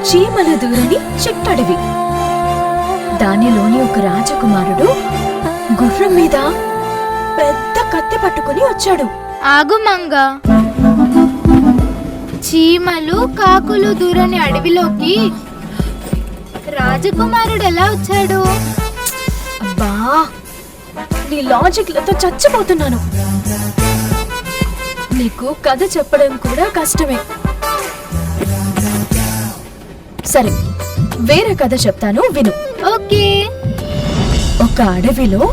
చీమల దూరని చిట్టడివి. దానిలోని ఒక రాజకుమారుడు గుర్రం మీద పెద్ద కత్తి పట్టుకుని వచ్చాడు. ఆగు మంగ, చీమలు కాకులు దూరని అడవిలోకి రాజకుమారుడు ఎలా వచ్చాడు? అబ్బా, నీ లాజిక్లతో చచ్చిపోతున్నాను. నీకు కథ చెప్పడం కూడా కష్టమే. సరే, వేరే కథ చెప్తాను, విను. ఓకే. ఒక అడవిలో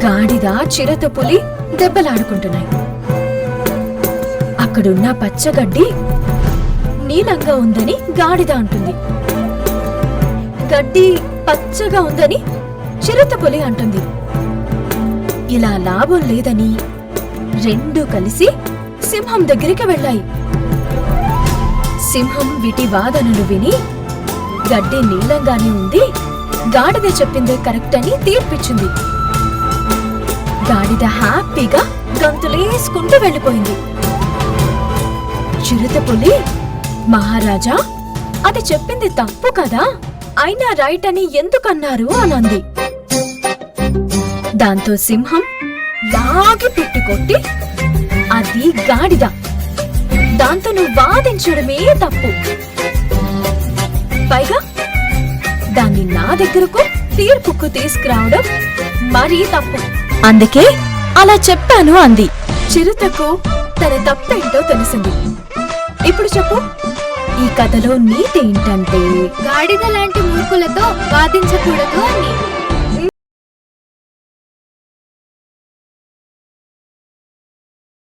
గాడిద చిరుతపులి దెబ్బలాడుకుంటున్నాయి. అక్కడున్న పచ్చగడ్డి నీలంగా ఉందని గాడిద అంటుంది. గడ్డి పచ్చగా ఉందని చిరుతపులి అంటుంది. ఇలా లాభం లేదని రెండూ కలిసి సింహం దగ్గరికి వెళ్ళాయి. సింహం వీటి వాదనలు విని గడ్డి నీలంగానే ఉంది, గాడిద చెప్పిందే కరెక్ట్ అని తీర్పిచ్చింది. గాడిద హ్యాపీగా గంతులేసుకుంటూ వెళ్ళిపోయింది. చిరుతపులి, మహారాజా, అది చెప్పింది తప్పు కదా, అయినా రైట్ అని ఎందుకన్నారు అనంది. దాంతో సింహం లాగి పెట్టుకొట్టి, అది గాడిద, దాంతో నువ్వు వాదించడమే తప్పు, పైగా దాన్ని నా దగ్గరకు తీర్పుకు తీసుకురావడం మరీ తప్పు, అందుకే అలా చెప్పాను అంది. చిరుతకు తన తప్పేంటో తెలిసింది. ఇప్పుడు చెప్పు, ఈ కథలో నీతి ఏంటంటే గాడిద లాంటి మూర్ఖులతో వాదించకూడదు అని.